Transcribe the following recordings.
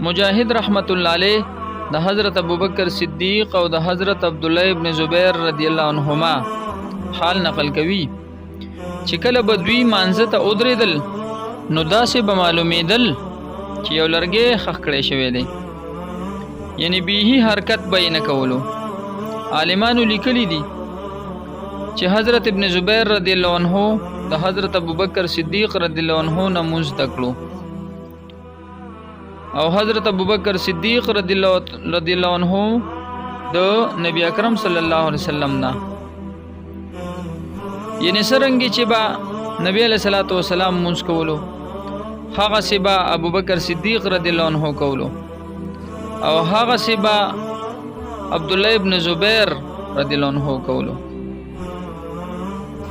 مجاهد رحمت الله علیه د حضرت ابوبکر صدیق او د حضرت عبد الله ابن زبیر رضی الله عنهما حال نقل کوي چې کله به دوی مانځه ته ودرېدل نو داسې به معلومېدل چې یو لرګی ښخ کړی شوی دی، یعنی بیهی حرکت به یې نه کولو. عالمانو لیکلی دي چې حضرت ابن زبیر رضی الله عنه د حضرت ابوبکر صدیق رضی الله عنه نه مونځ زده کړو او حضرت ابوبکر صدیق رضی الله عنه د نبی اکرم صلی الله علیه وسلم نه، یعنی سرنګي چې با نبی علیہ الصلوۃ والسلام مونږ کولو هغه سبا ابوبکر صدیق رضی الله عنه کولو او هغه سبا عبد الله ابن زبیر رضی الله عنه کولو.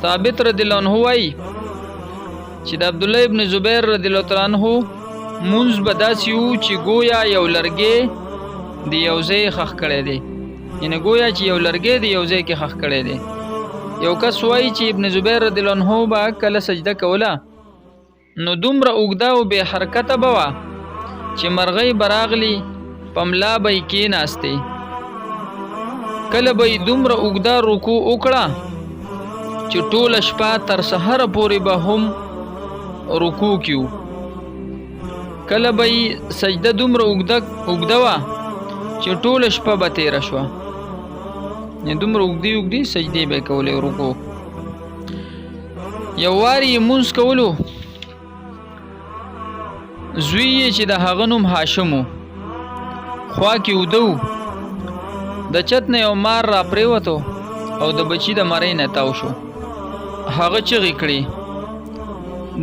ثابت رضی الله عنه وای چې د عبد الله ابن زبیر رضی الله تعالی عنه مونږ بداسیو چې گویا یو لرګي دی یو ځای خخ کړی دی، یعنی گویا چې یو لرګي دی یو ځای کې خخ کړی دی. یو کس وایي چې ابن زبیر رضی الله عنه با کله سجده کوله نو دومره اوږده او بې حرکته به وه چې مرغۍ به راغلي پملا به یې کېناستې، کله به یې دومره اوږده رکوع وکړه چې ټوله شپه تر سحره پورې به هم رکوع کیو، کله به یې سجده دومره اوږده وه چې ټوله شپه به تېره شوه، یعنې دومره اوږدې سجدې به یې کولې رکوع. یو وارې یې مونځ کولو، زوی یې چې د هغه نوم هاشم و خوا کې اوده و، د چت نه یو مار را پرېوتو او د بچي د مرۍ نه تاو شو. هغه چغې کړې،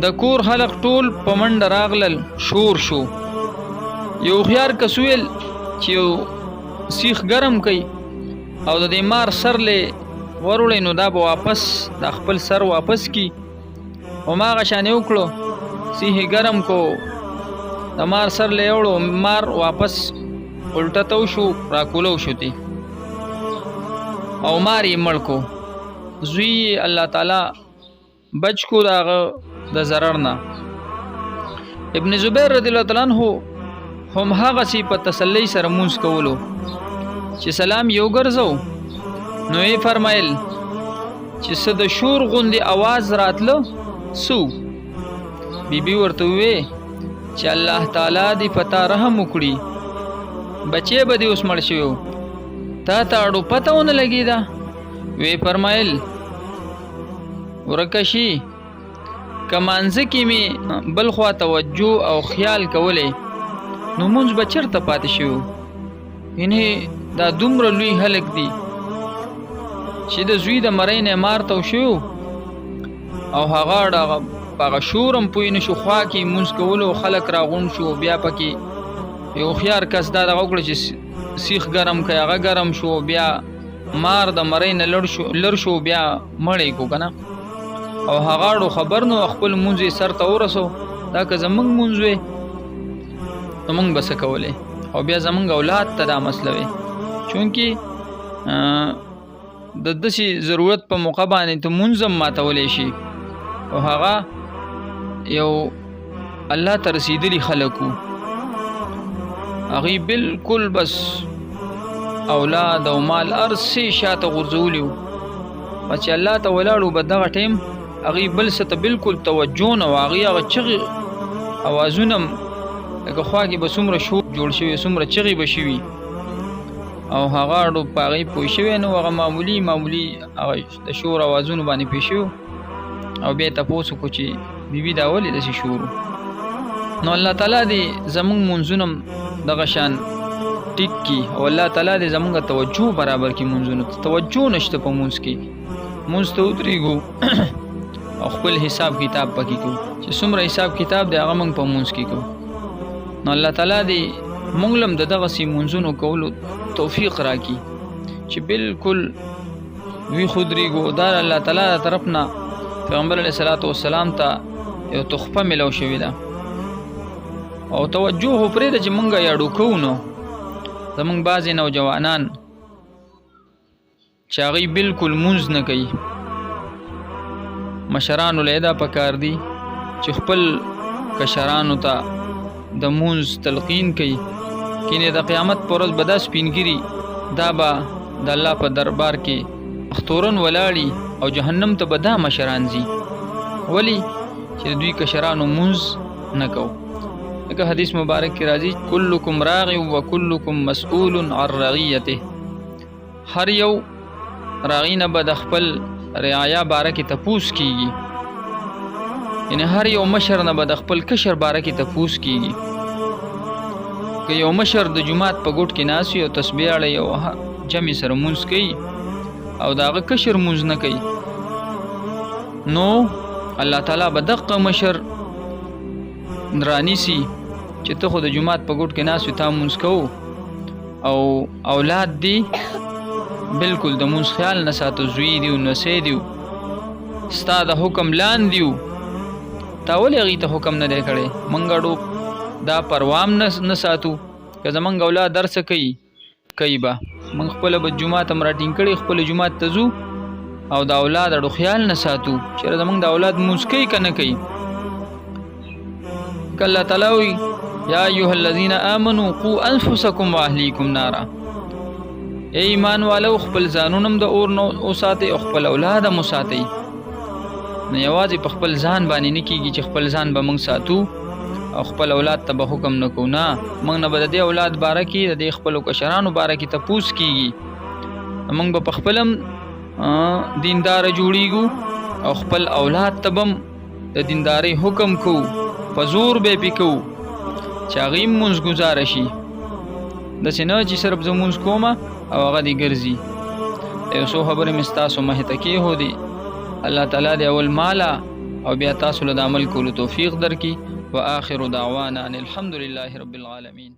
د کور خلق ټول په منډه راغلل، شور شو. یو هوښیار کس ویل چې یو سیخ ګرم کوي او د دې مار سر لی وروړی نو دا به واپس د خپل سر واپس کی. هماغه شانې وکړو، سیخ ګرم کو، د مار سر لی وړو، مار واپس الټه تو شو، راکولو شو تی او مار یې مړ کو. زوی یې الله تعالی بچ کو د هغه د ضرر نه. ابن زبیر رضی الله تعالی عنہ هم هغسې په تسلی سره مونځ کولو چې سلام یو ګرځو نو یې فرمایل چې څه د شور غوندې اواز راتله سو. بیبي ورته ووې چې الله تعالی دې په تا رحم وکړي، بچی به دې اوس مړ شوی، تا ته اړو پته ونه لګېده؟ وی فرمایل ورکه شي که مانځه کې مې بل خوا توجه او خیال کولی نو مونځ به چېرته پاتې شو. یعنې دا دومره لوی هلک دی چې د زوی د مرۍ نه مار تو شو او هغه په هغه شور هم پوه نه شو، خوا کې مونځ کولو خلک راغونډ شو. بیا پکې یو هوښیار کس دا دغه وکړه چې سیخ ګرم کړی، هغه ګرم شو، بیا مار د مرۍ نه لر شو، بیا مړی کو که نه. او هغه اړو خبر نو خپل مونځ یې سر ته ورسو، دا که زمونږ مونځ وی نو مونږ به څه کولی، او بیا زمونږ اولاد ته دا مسله وی، چونکې د داسې ضرورت په موقع باندې ته مونځ هم ماتولی شي. او هغه یو الله ته رسېدلي خلک وو، هغوی بلکل بس اولاد او مال هر څه شاته غورځولي وو، چې الله ته ولاړو به دغه ټیم هغوی بل څه ته بلکل توجه نه وه. هغوی هغه چغې اوازونه هم لکه خوا کې به څومره شور جوړ شوي، څومره چغې به شوي، او هغه اړو په هغې پوه شوی نه و، هغه معمولي هغه د شور اوازونو باندې پوه شوي او بیا یې تپوس وکړو چې بیبي دا ولې داسې شور و. نو الله تعالی دې زمونږ مونځونه دغه شان ټیک کی او الله تعالی دې زمونږ توجه برابر کی. مونځونو ته توجه نشته په مونځ کې، مونځ ته ودرېږو او خپل حساب کتاب پکې کوو چې څومره حساب کتاب دی هغه مونږ په مونځ کې کوو. نو الله تعالی دې مونږ لم د دغسې مونځونو کولو توفیق راکړي چې بلکل ویښ ودرېږو. دا الله تعالی د طرف نه پیغمبر علیه صلات وسلام ته یو تحفه میلاو شوې ده. او توجه خو پرېږده چې مونږ یې اړو کوو نو زمونږ بعضې نوجوانان چې هغوی بلکل مونځ نه کوي، مشرانو له دا پکار دي چې خپل کشرانو ته د مونځ تلقین کوي کینې د قیامت پر ورځ به دا سپینګري دا به د الله په دربار کې مختورن ولاړي او جهنم ته به دا مشران ځي. ولی چې دوی کشرانو مونځ نه کو. لکه حدیث مبارک کې راځي کلکم راغ و کلکم مسئول عن رعیته، هر یو راغینه به د خپل رعایا باره کې تپوس کیږي، یعنی هر یو مشر نه به د خپل کشر باره کې تپوس کیږي. که یو مشر د جماعت په ګوټ کې ناست وي او تسبیح اړوي او جمع سره مونځ کوي او د هغه کشر مونځ نه کوي، نو الله تعالی به دغه مشر رانیسي چې ته خو د جماعت په ګوټ کې ناست وي تا مونځ کوو او اولاد دی بالکل د مونځ خیال نه ساتو، زوی دیو نسی دیو ستا د حکم لاندې دیو، تا ولې هغې ته حکم نه دی کړی؟ موږ اړو دا پروام نه ساتو. که زمونږ اولاد درس کوي به موږ خپله به جومات هم راټینګ کړي، خپله جومات ته ځو او د اولاد اړو خیال نه ساتو چېرې زمونږ د اولاد مونځ کوي که نه کوي. که الله تعالی وایي یا ایها الذین آمنوا قوا انفسکم واهلیکم نارا، ای ایمان والو خپل ځانونه هم د اور نه وساتئ او خپل اولاد هم وساتئ. نو یوازې په خپل ځان باندې نه کېږي چې خپل ځان به موږ ساتو او خپل اولاد ته به حکم نه کوو، نه، موږ نه به د دې اولاد باره کې د دې خپلو کشرانو باره کې تپوس کېږي. موږ به په خپل هم دینداره جوړیږو او خپل اولاد ته به د دیندارۍ حکم کوو، په زور به یې پې کوو چې هغې هم مونځ ګزاره شي. داسې نه چې صرف زه مونځ کومه او هغه دې ګرځي. یو څو خبرې مې ستاسو مخې ته کېښودې. الله تعالی دې اول مالا او بیا تاسو له د عمل کولو توفیق درکړي. وآخر دعوانا ان الحمد لله رب العالمين.